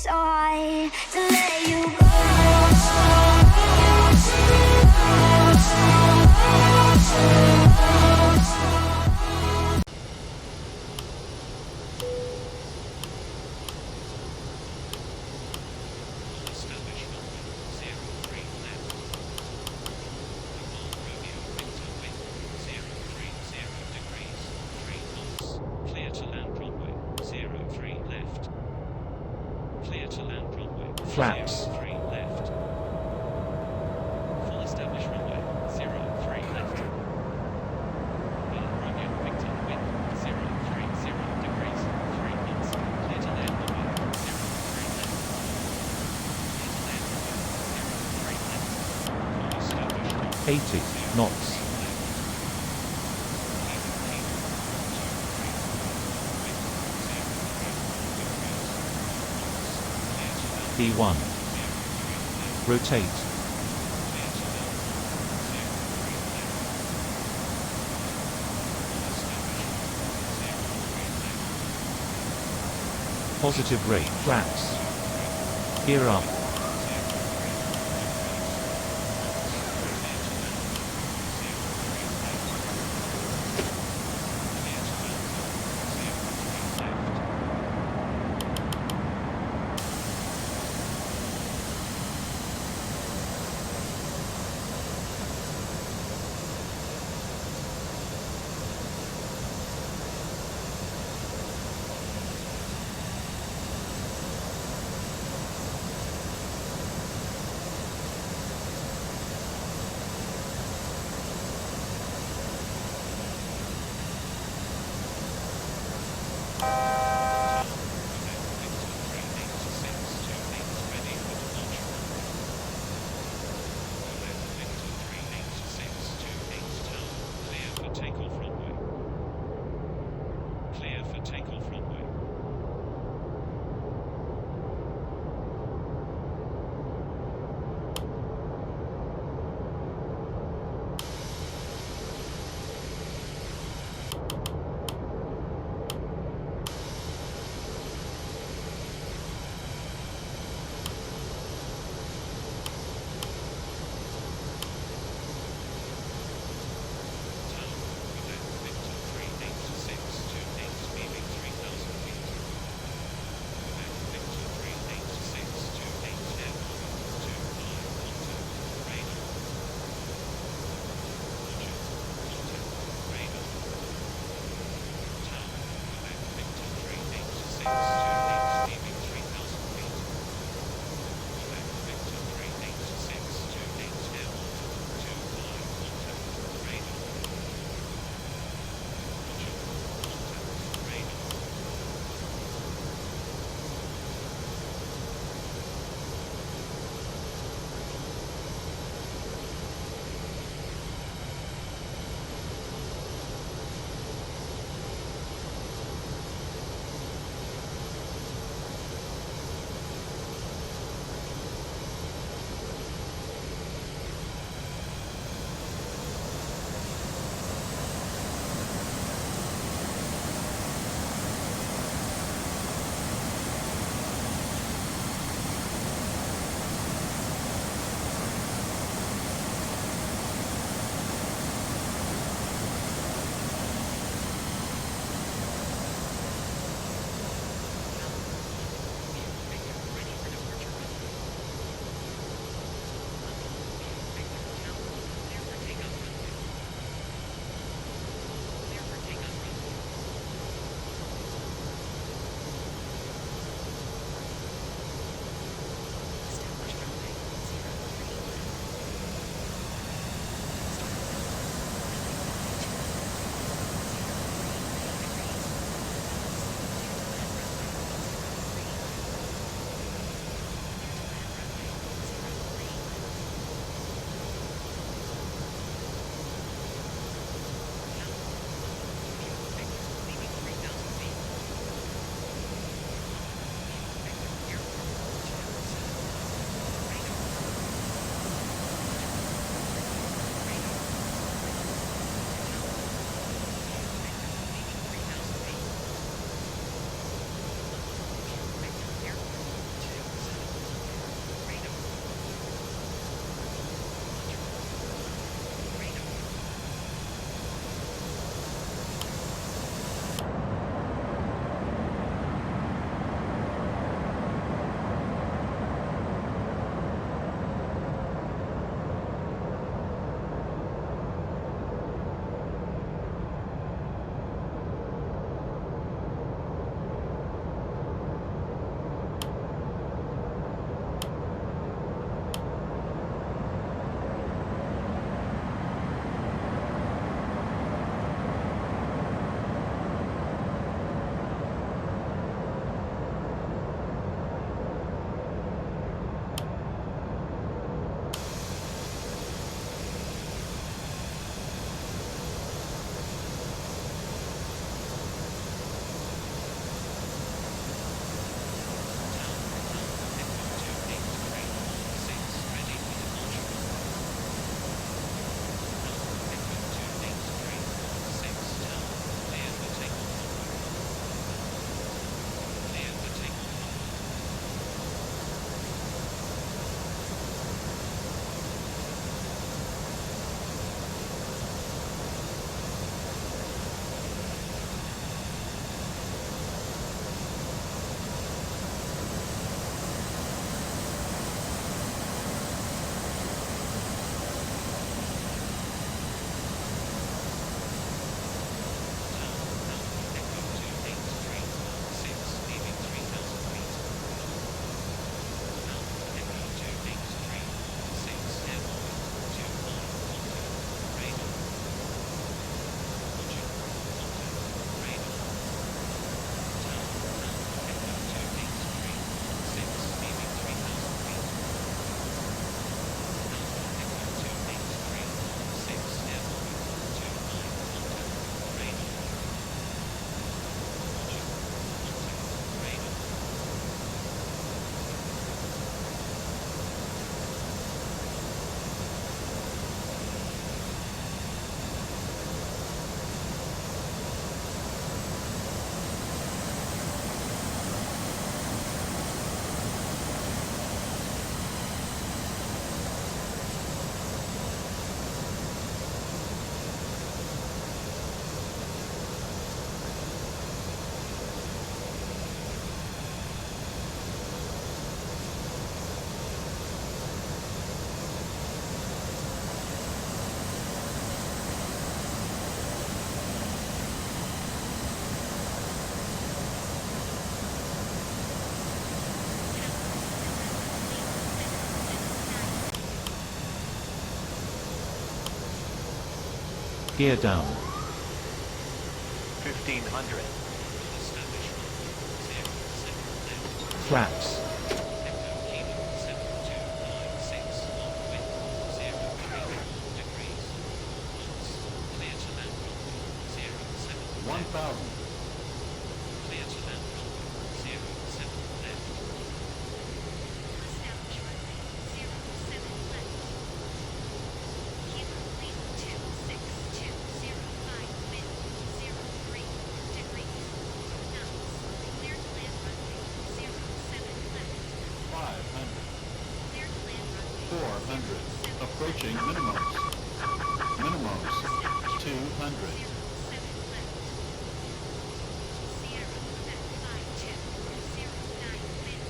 Sorry to let you Flaps. Full established runway, 03 left. Romeo Victor, wind, 030 degrees, 3 knots. Clear to land runway, 03 left. Clear to land runway, 03 left. Full established runway, 80 knots. P1. Rotate. Positive rate. Flaps. Gear up. Gear down. 1500. Establish runway 07 left. Flaps. Echo Kilo 7296 on wind 034 degrees. Knots. Clear to land runway 07 left. 1000. Clear to land runway 07 left. Establish runway 07 left. Kilo Lima 26205 wind 03 degrees. Knots. Clear to land runway 07 left. 500. Clear to land runway 400. 07 Approaching minimums. Minimums. 200. 07 left. Sierra Quebec 5209 wind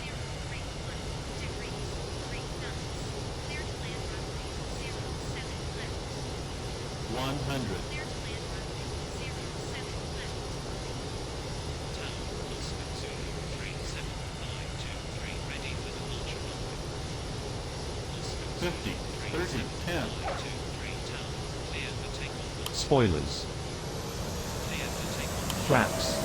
031 degrees 3 knots. Clear to land runway 07 left. 100. Clear to land runway 07 left. Tower Oscar Zulu 37523 ready for departure runway. Oscar 50, 30, 10. 523 tower clear for takeoff runway. Spoilers. Clear for takeoff runway. Flaps.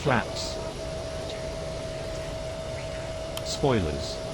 Flaps. Spoilers.